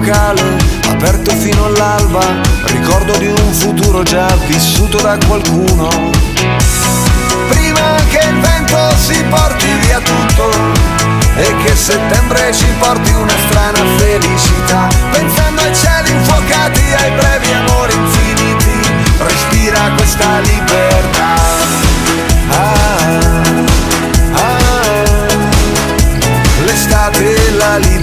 locale aperto fino all'alba, ricordo di un futuro già vissuto da qualcuno. Prima che il vento si porti via tutto e che settembre ci porti una strana felicità, pensando ai cieli infuocati, ai brevi amori infiniti, respira questa libertà. L'estate e la libertà.